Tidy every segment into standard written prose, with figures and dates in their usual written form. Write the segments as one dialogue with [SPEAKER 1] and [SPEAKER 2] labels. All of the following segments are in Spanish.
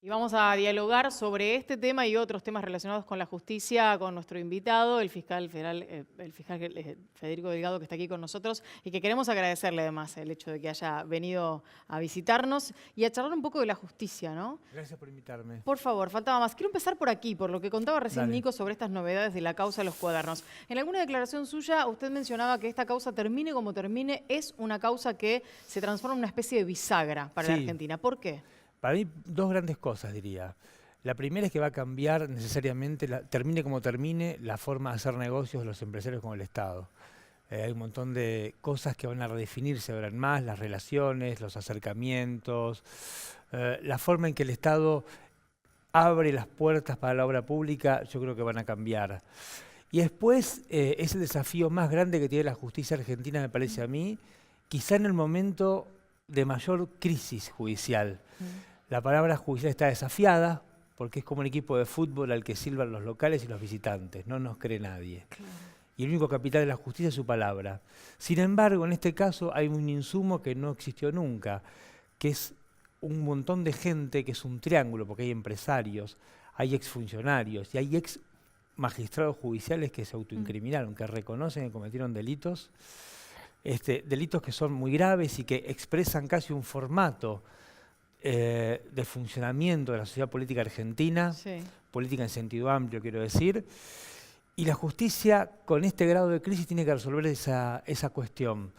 [SPEAKER 1] Y vamos a dialogar sobre este tema y otros temas relacionados con la justicia con nuestro invitado, el fiscal federal, Federico Delgado, que está aquí con nosotros y que queremos agradecerle además el hecho de que haya venido a visitarnos y a charlar un poco de la justicia, ¿no?
[SPEAKER 2] Gracias por invitarme.
[SPEAKER 1] Por favor, faltaba más. Quiero empezar por aquí, por lo que contaba recién
[SPEAKER 2] Dale.
[SPEAKER 1] Nico sobre estas novedades de la causa de los cuadernos. En alguna declaración suya, usted mencionaba que esta causa, termine como termine, es una causa que se transforma en una especie de bisagra para la
[SPEAKER 2] Sí.
[SPEAKER 1] Argentina. ¿Por qué?
[SPEAKER 2] Para mí, dos grandes cosas, diría. La primera es que va a cambiar necesariamente, termine como termine, la forma de hacer negocios de los empresarios con el Estado. Hay un montón de cosas que van a redefinirse ahora en más, las relaciones, los acercamientos, la forma en que el Estado abre las puertas para la obra pública, yo creo que van a cambiar. Y después es el desafío más grande que tiene la justicia argentina, me parece a mí, quizá en el momento de mayor crisis judicial. La palabra judicial está desafiada porque es como un equipo de fútbol al que silban los locales y los visitantes, no nos cree nadie.
[SPEAKER 1] Claro.
[SPEAKER 2] Y el único capital de la justicia es su palabra. Sin embargo, en este caso hay un insumo que no existió nunca, que es un montón de gente, que es un triángulo, porque hay empresarios, hay exfuncionarios y hay ex magistrados judiciales que se autoincriminaron, que reconocen que cometieron delitos, delitos que son muy graves y que expresan casi un formato de funcionamiento de la sociedad política argentina,
[SPEAKER 1] Sí.
[SPEAKER 2] política en sentido amplio, quiero decir, y la justicia con este grado de crisis tiene que resolver esa cuestión.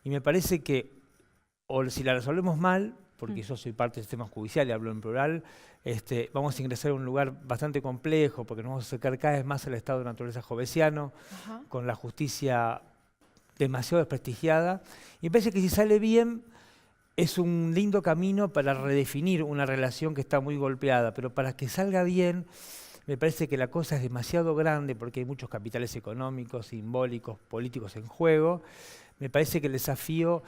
[SPEAKER 2] Y me parece que, o si la resolvemos mal, porque yo soy parte del sistema judicial y hablo en plural, vamos a ingresar a un lugar bastante complejo, porque nos vamos a acercar cada vez más al estado de naturaleza jovesiano, con la justicia demasiado desprestigiada. Y me parece que si sale bien, es un lindo camino para redefinir una relación que está muy golpeada, pero para que salga bien, me parece que la cosa es demasiado grande porque hay muchos capitales económicos, simbólicos, políticos en juego. Me parece que el desafío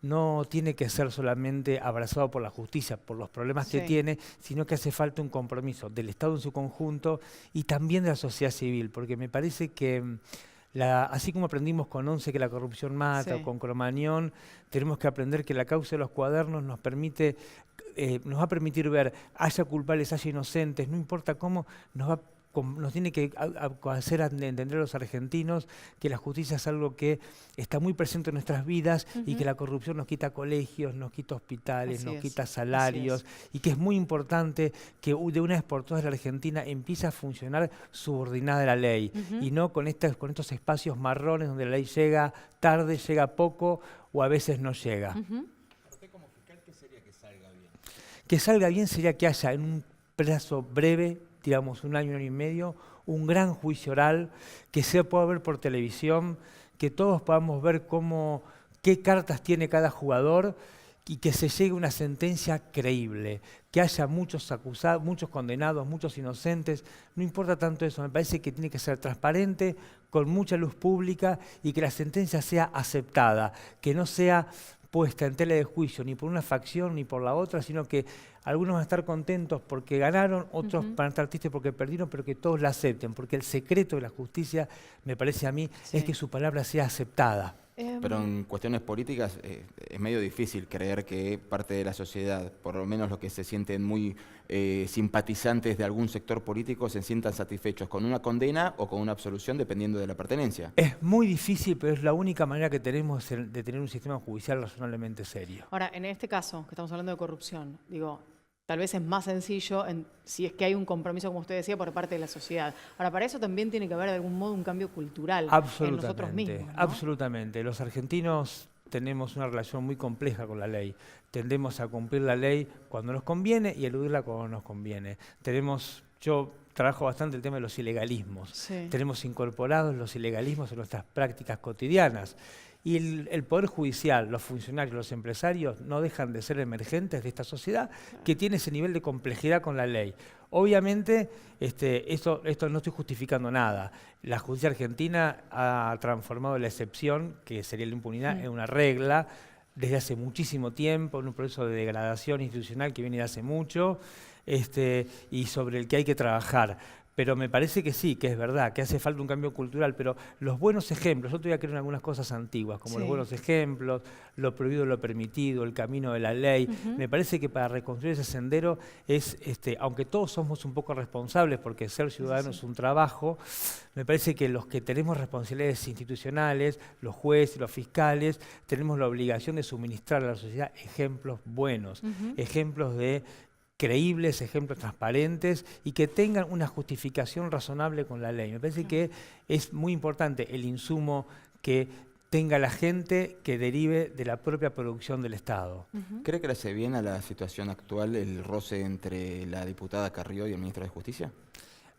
[SPEAKER 2] no tiene que ser solamente abrazado por la justicia, por los problemas que tiene, sino que hace falta un compromiso del Estado en su conjunto y también de la sociedad civil, porque me parece que así como aprendimos con Once que la corrupción mata, o con Cromañón, tenemos que aprender que la causa de los cuadernos nos va a permitir ver, haya culpables, haya inocentes, no importa cómo, nos tiene que hacer entender a los argentinos que la justicia es algo que está muy presente en nuestras vidas y que la corrupción nos quita colegios, nos quita hospitales, nos quita salarios y que es muy importante que de una vez por todas la Argentina empiece a funcionar subordinada a la ley y no con estos espacios marrones donde la ley llega tarde, llega poco o a veces no llega.
[SPEAKER 3] Usted como fiscal, ¿qué sería que salga bien?
[SPEAKER 2] Que salga bien sería que haya en un plazo breve, digamos un año y medio, un gran juicio oral, que se pueda ver por televisión, que todos podamos ver qué cartas tiene cada jugador y que se llegue a una sentencia creíble, que haya muchos acusados, muchos condenados, muchos inocentes, no importa tanto eso, me parece que tiene que ser transparente, con mucha luz pública y que la sentencia sea aceptada, que no sea puesta en tela de juicio ni por una facción ni por la otra, sino que algunos van a estar contentos porque ganaron, otros van a estar tristes porque perdieron, pero que todos la acepten, porque el secreto de la justicia, me parece a mí, es que su palabra sea aceptada.
[SPEAKER 3] Pero en cuestiones políticas es medio difícil creer que parte de la sociedad, por lo menos los que se sienten muy simpatizantes de algún sector político, se sientan satisfechos con una condena o con una absolución dependiendo de la pertenencia.
[SPEAKER 2] Es muy difícil, pero es la única manera que tenemos de tener un sistema judicial razonablemente serio.
[SPEAKER 1] Ahora, en este caso, que estamos hablando de corrupción, digo, tal vez es más sencillo si es que hay un compromiso, como usted decía, por parte de la sociedad. Ahora, para eso también tiene que haber de algún modo un cambio cultural en nosotros mismos, ¿no?
[SPEAKER 2] Absolutamente. Los argentinos tenemos una relación muy compleja con la ley. Tendemos a cumplir la ley cuando nos conviene y eludirla cuando nos conviene. Yo trabajo bastante el tema de los ilegalismos. Tenemos incorporados los ilegalismos en nuestras prácticas cotidianas. Y el Poder Judicial, los funcionarios, los empresarios no dejan de ser emergentes de esta sociedad que tiene ese nivel de complejidad con la ley. Obviamente, esto no estoy justificando nada. La justicia argentina ha transformado la excepción, que sería la impunidad, en una regla desde hace muchísimo tiempo, en un proceso de degradación institucional que viene de hace mucho y sobre el que hay que trabajar. Pero me parece que sí, que es verdad, que hace falta un cambio cultural, pero los buenos ejemplos, yo todavía creo en algunas cosas antiguas, como los buenos ejemplos, lo prohibido, lo permitido, el camino de la ley. Me parece que para reconstruir ese sendero es, aunque todos somos un poco responsables, porque ser ciudadano es un trabajo, me parece que los que tenemos responsabilidades institucionales, los jueces, los fiscales, tenemos la obligación de suministrar a la sociedad ejemplos buenos, ejemplos de creíbles, ejemplos transparentes y que tengan una justificación razonable con la ley. Me parece que es muy importante el insumo que tenga la gente que derive de la propia producción del Estado.
[SPEAKER 3] ¿Cree que le hace bien a la situación actual el roce entre la diputada Carrió y el ministro de Justicia?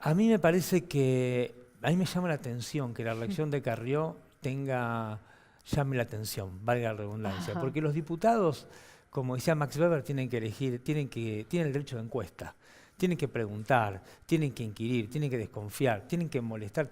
[SPEAKER 2] A mí me parece que, a mí me llama la atención que la reacción de Carrió llame la atención, valga la redundancia, porque los diputados, como decía Max Weber, tienen que elegir, tienen el derecho de encuesta, tienen que preguntar, tienen que inquirir, tienen que desconfiar, tienen que molestar,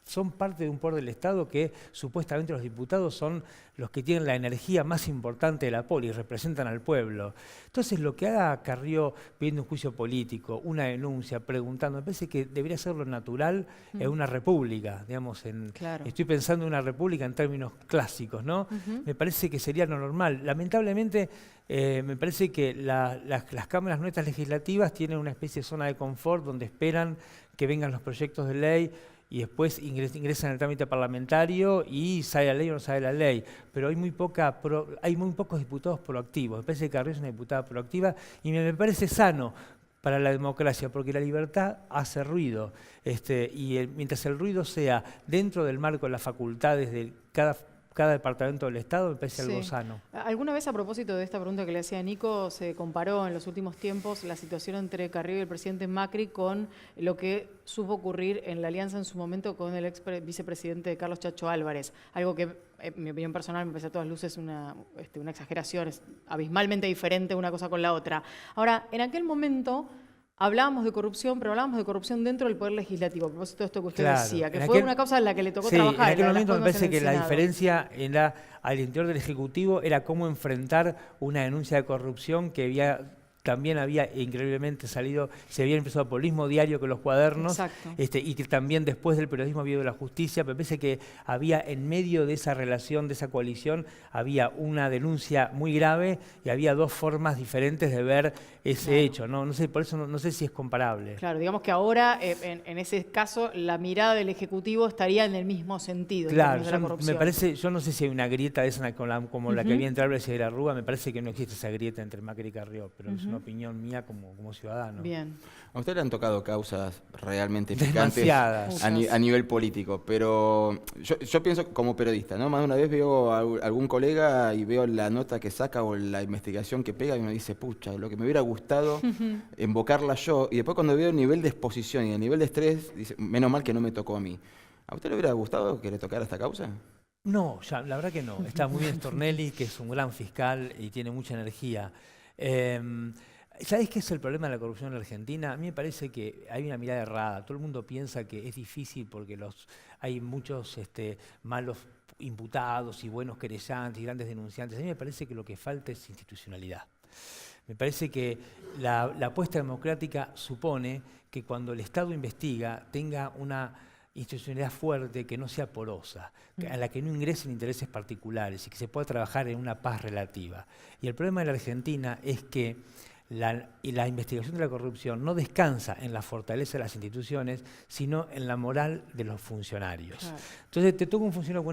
[SPEAKER 2] son parte de un poder del Estado que supuestamente los diputados son los que tienen la energía más importante de la poli, representan al pueblo. Entonces lo que haga Carrió pidiendo un juicio político, una denuncia, preguntando, me parece que debería ser lo natural en una república, digamos, estoy pensando en una república en términos clásicos, ¿no? Me parece que sería lo normal. Lamentablemente me parece que las cámaras nuestras legislativas tienen una especie de zona de confort donde esperan que vengan los proyectos de ley y después ingresan al trámite parlamentario y sale la ley o no sale la ley. Pero hay muy pocos diputados proactivos. Me parece que Carrió es una diputada proactiva y me parece sano para la democracia, porque la libertad hace ruido. Mientras el ruido sea dentro del marco de las facultades de cada departamento del Estado, me parece algo sano.
[SPEAKER 1] ¿Alguna vez, a propósito de esta pregunta que le hacía Nico, se comparó en los últimos tiempos la situación entre Carrió y el presidente Macri con lo que supo ocurrir en la alianza en su momento con el ex vicepresidente Carlos Chacho Álvarez? Algo que, en mi opinión personal, me parece a todas luces una exageración, es abismalmente diferente una cosa con la otra. Ahora, en aquel momento hablábamos de corrupción, pero hablábamos de corrupción dentro del Poder Legislativo, a propósito de esto que usted decía, que fue una causa en la que le tocó trabajar.
[SPEAKER 2] En aquel momento me parece que la diferencia al interior del Ejecutivo era cómo enfrentar una denuncia de corrupción que también había increíblemente se había empezado por el mismo diario que los cuadernos, y que también después del periodismo había ido la justicia. Me parece que había en medio de esa relación, de esa coalición, había una denuncia muy grave y había dos formas diferentes de ver ese hecho. No sé, por eso no sé si es comparable.
[SPEAKER 1] Claro, digamos que ahora, en ese caso, la mirada del Ejecutivo estaría en el mismo sentido.
[SPEAKER 2] Claro, me parece, yo no sé si hay una grieta esa como la que había entre Álvarez y de la Rúa, me parece que no existe esa grieta entre Macri y Carrió, pero es una opinión mía como ciudadano.
[SPEAKER 1] Bien.
[SPEAKER 3] A usted le han tocado causas realmente picantes a nivel político, pero yo pienso como periodista, ¿no? Más de una vez veo a algún colega y veo la nota que saca o la investigación que pega y me dice, pucha, lo que me hubiera gustado invocarla yo, y después cuando veo el nivel de exposición y el nivel de estrés, dice, menos mal que no me tocó a mí. ¿A usted le hubiera gustado que le tocara esta causa?
[SPEAKER 2] No, la verdad que no. Está muy bien Stornelli, que es un gran fiscal y tiene mucha energía. ¿Sabés qué es el problema de la corrupción en la Argentina? A mí me parece que hay una mirada errada. Todo el mundo piensa que es difícil porque hay muchos malos imputados y buenos querellantes y grandes denunciantes. A mí me parece que lo que falta es institucionalidad. Me parece que la apuesta democrática supone que cuando el Estado investiga tenga una institucionalidad fuerte, que no sea porosa, a la que no ingresen intereses particulares y que se pueda trabajar en una paz relativa. Y el problema de la Argentina es que la investigación de la corrupción no descansa en la fortaleza de las instituciones, sino en la moral de los funcionarios. Claro. Entonces te toca un funcionario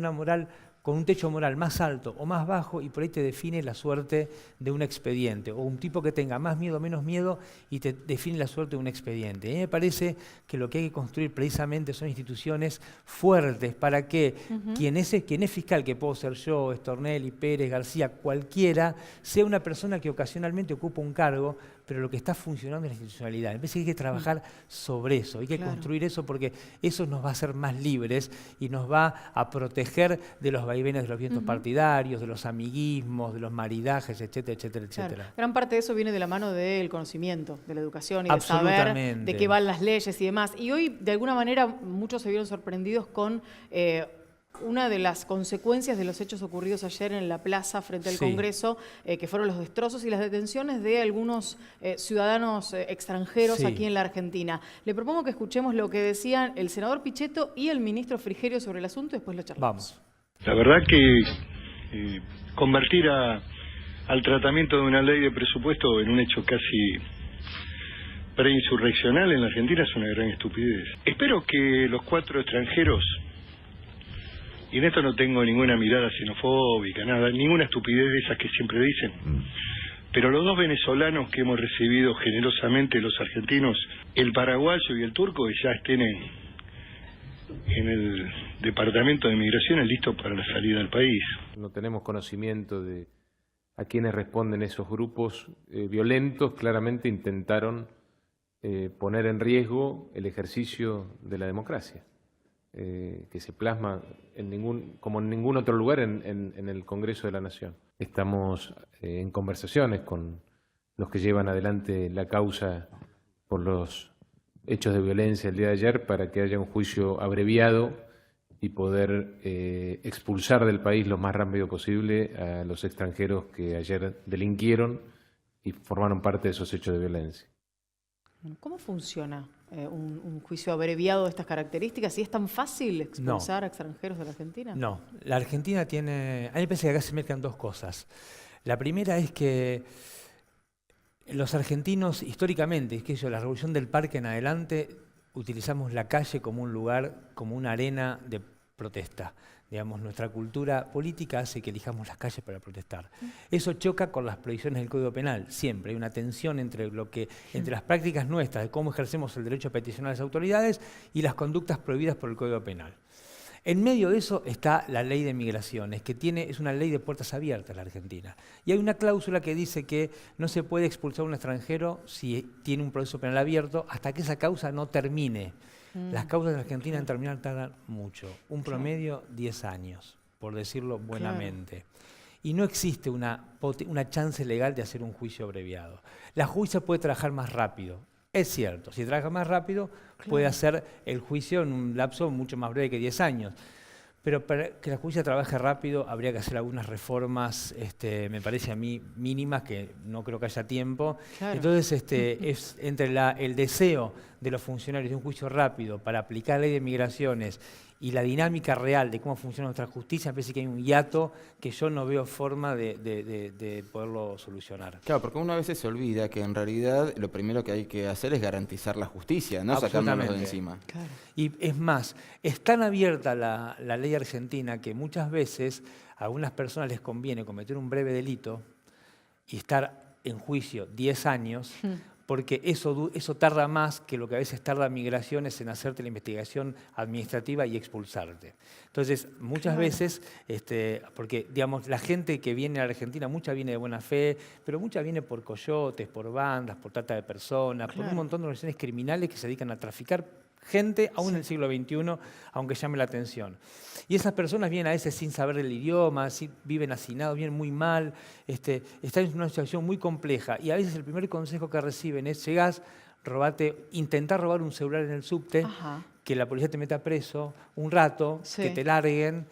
[SPEAKER 2] con un techo moral más alto o más bajo y por ahí te define la suerte de un expediente, o un tipo que tenga más miedo o menos miedo y te define la suerte de un expediente. A mí me parece que lo que hay que construir precisamente son instituciones fuertes para que quien es fiscal, que puedo ser yo, Stornelli, Pérez, García, cualquiera, sea una persona que ocasionalmente ocupa un cargo, pero lo que está funcionando es la institucionalidad. Me parece que hay que trabajar sobre eso, hay que construir eso, porque eso nos va a hacer más libres y nos va a proteger de los vaivenes de los vientos partidarios, de los amiguismos, de los maridajes, etcétera, etcétera, etcétera.
[SPEAKER 1] Gran parte de eso viene de la mano del conocimiento, de la educación y de saber de qué van las leyes y demás. Y hoy, de alguna manera, muchos se vieron sorprendidos con Una de las consecuencias de los hechos ocurridos ayer en la plaza frente al
[SPEAKER 2] Sí.
[SPEAKER 1] Congreso, que fueron los destrozos y las detenciones de algunos ciudadanos extranjeros
[SPEAKER 2] Sí.
[SPEAKER 1] aquí en la Argentina. Le propongo que escuchemos lo que decían el senador Pichetto y el ministro Frigerio sobre el asunto y después lo charlamos.
[SPEAKER 2] Vamos.
[SPEAKER 4] La verdad que convertir al tratamiento de una ley de presupuesto en un hecho casi preinsurreccional en la Argentina es una gran estupidez. Espero que los 4 extranjeros, y en esto no tengo ninguna mirada xenofóbica, nada, ninguna estupidez de esas que siempre dicen, pero los 2 venezolanos que hemos recibido generosamente los argentinos, el paraguayo y el turco, ya estén en el Departamento de Migraciones listos para la salida del país.
[SPEAKER 5] No tenemos conocimiento de a quienes responden esos grupos violentos. Claramente intentaron poner en riesgo el ejercicio de la democracia, que se plasma como en ningún otro lugar en el Congreso de la Nación. Estamos en conversaciones con los que llevan adelante la causa por los hechos de violencia el día de ayer para que haya un juicio abreviado y poder expulsar del país lo más rápido posible a los extranjeros que ayer delinquieron y formaron parte de esos hechos de violencia.
[SPEAKER 1] ¿Cómo funciona un juicio abreviado de estas características? ¿Y es tan fácil expulsar a extranjeros de la Argentina?
[SPEAKER 2] No, la Argentina tiene... A mí me parece que acá se mezclan 2 cosas. La primera es que los argentinos, históricamente, es que la Revolución del Parque en adelante, utilizamos la calle como un lugar, como una arena de protesta. Digamos, nuestra cultura política hace que elijamos las calles para protestar. Eso choca con las prohibiciones del Código Penal, siempre. Hay una tensión entre las prácticas nuestras de cómo ejercemos el derecho a peticionar a las autoridades y las conductas prohibidas por el Código Penal. En medio de eso está la ley de migraciones, que es una ley de puertas abiertas en la Argentina. Y hay una cláusula que dice que no se puede expulsar a un extranjero si tiene un proceso penal abierto hasta que esa causa no termine. Las causas en Argentina en terminar tardan mucho, un promedio 10 años, por decirlo buenamente. Y no existe una chance legal de hacer un juicio abreviado. La justicia puede trabajar más rápido, es cierto, si trabaja más rápido puede hacer el juicio en un lapso mucho más breve que 10 años. Pero para que la justicia trabaje rápido habría que hacer algunas reformas, me parece a mí, mínimas, que no creo que haya tiempo. Claro. Entonces, es entre el deseo de los funcionarios de un juicio rápido para aplicar la ley de migraciones y la dinámica real de cómo funciona nuestra justicia, me parece que hay un hiato que yo no veo forma de poderlo solucionar.
[SPEAKER 3] Claro, porque uno a veces se olvida que en realidad lo primero que hay que hacer es garantizar la justicia, no sacárnoslo de encima.
[SPEAKER 2] Claro. Y es más, es tan abierta la ley argentina que muchas veces a algunas personas les conviene cometer un breve delito y estar en juicio 10 años, porque eso tarda más que lo que a veces tarda migraciones en hacerte la investigación administrativa y expulsarte. Entonces, muchas veces, porque digamos, la gente que viene a la Argentina, mucha viene de buena fe, pero mucha viene por coyotes, por bandas, por trata de personas, por un montón de organizaciones criminales que se dedican a traficar gente, aún en el siglo XXI, aunque llame la atención. Y esas personas vienen a veces sin saber el idioma, viven hacinados, vienen muy mal, están en una situación muy compleja. Y a veces el primer consejo que reciben es: llegás, intentá robar un celular en el subte, que la policía te meta preso un rato, que te larguen,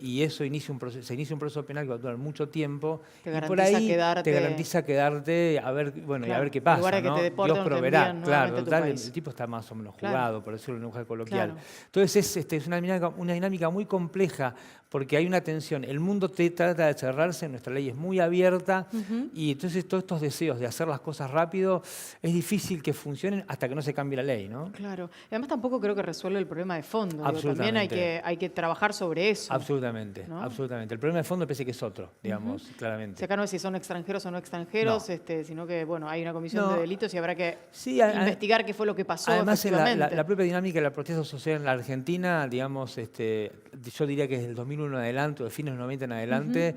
[SPEAKER 2] y eso se inicia un proceso penal que va a durar mucho tiempo.
[SPEAKER 1] Te
[SPEAKER 2] garantiza quedarte a ver, y a ver qué pasa, ¿no? Dios proveerá, claro, el tipo está más o menos jugado, por decirlo en un lenguaje coloquial. Claro. Entonces es una dinámica muy compleja, porque hay una tensión. El mundo trata de cerrarse, nuestra ley es muy abierta, y entonces todos estos deseos de hacer las cosas rápido, es difícil que funcionen hasta que no se cambie la ley, ¿no?
[SPEAKER 1] Claro. Además tampoco creo que resuelve el problema de fondo. También hay que trabajar sobre eso.
[SPEAKER 2] Absolutamente, ¿no? Absolutamente. El problema de fondo parece que es otro, digamos, claramente.
[SPEAKER 1] Si acá no es si son extranjeros o no extranjeros, sino que hay una comisión de delitos y habrá que investigar qué fue lo que pasó.
[SPEAKER 2] Además, la propia dinámica de la protesta social en la Argentina, digamos, yo diría que desde el 2001 en adelante, o de fines de los 90 en adelante,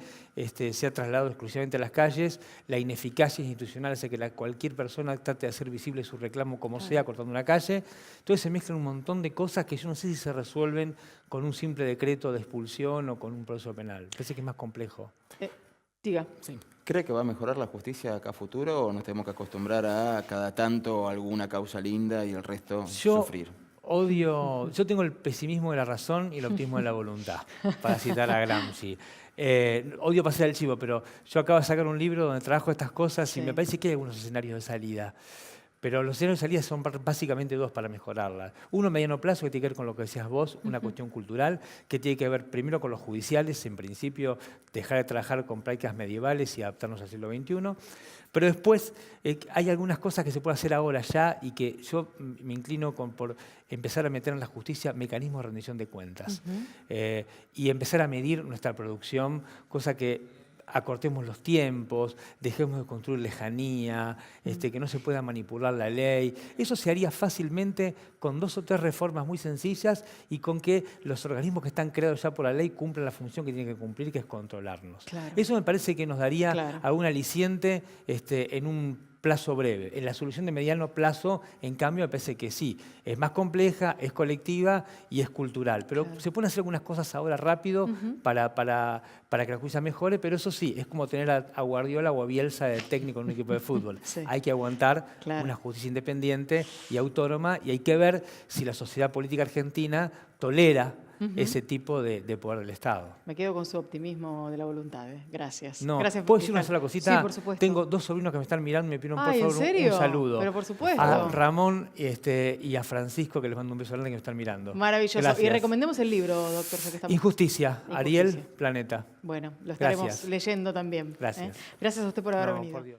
[SPEAKER 2] se ha trasladado exclusivamente a las calles. La ineficacia institucional hace que cualquier persona trate de hacer visible su reclamo como sea, cortando una calle. Entonces se mezclan un montón de cosas que yo no sé si se resuelven con un simple decreto de expulsión o con un proceso penal. Parece que es más complejo.
[SPEAKER 1] Diga.
[SPEAKER 3] Sí. ¿Cree que va a mejorar la justicia acá a futuro o nos tenemos que acostumbrar a cada tanto alguna causa linda y el resto sufrir?
[SPEAKER 2] Yo tengo el pesimismo de la razón y el optimismo de la voluntad, para citar a Gramsci. Odio pasar el chivo, pero yo acabo de sacar un libro donde trabajo estas cosas y me parece que hay algunos escenarios de salida. Pero los escenarios de salida son básicamente dos para mejorarla. Uno a mediano plazo, que tiene que ver con lo que decías vos, una cuestión cultural, que tiene que ver primero con los judiciales, en principio, dejar de trabajar con prácticas medievales y adaptarnos al siglo XXI. Pero después hay algunas cosas que se pueden hacer ahora ya y que yo me inclino por empezar a meter en la justicia mecanismos de rendición de cuentas y empezar a medir nuestra producción, cosa que acortemos los tiempos, dejemos de construir lejanía, que no se pueda manipular la ley. Eso se haría fácilmente con 2 o 3 reformas muy sencillas y con que los organismos que están creados ya por la ley cumplan la función que tienen que cumplir, que es controlarnos. Claro. Eso me parece que nos daría algún aliciente en un plazo breve. En la solución de mediano plazo, en cambio, me parece que sí. Es más compleja, es colectiva y es cultural. Pero se pueden hacer algunas cosas ahora rápido para que la justicia mejore, pero eso sí, es como tener a Guardiola o a Bielsa de técnico en un equipo de fútbol. Hay que aguantar una justicia independiente y autónoma y hay que ver si la sociedad política argentina tolera ese tipo de poder del Estado.
[SPEAKER 1] Me quedo con su optimismo de la voluntad. Gracias.
[SPEAKER 2] No,
[SPEAKER 1] Gracias,
[SPEAKER 2] ¿puedo decir una sola cosita?
[SPEAKER 1] Sí, por supuesto.
[SPEAKER 2] Tengo 2 sobrinos que me están mirando y me pidieron por favor
[SPEAKER 1] ¿en serio?
[SPEAKER 2] un saludo.
[SPEAKER 1] Pero por supuesto.
[SPEAKER 2] A Ramón y a Francisco, que les mando un beso grande, que me están mirando.
[SPEAKER 1] Maravilloso.
[SPEAKER 2] Gracias.
[SPEAKER 1] Y recomendemos el libro, doctor.
[SPEAKER 2] Injusticia, Ariel Planeta.
[SPEAKER 1] Bueno, lo estaremos leyendo también.
[SPEAKER 2] Gracias.
[SPEAKER 1] Gracias a usted por haber venido.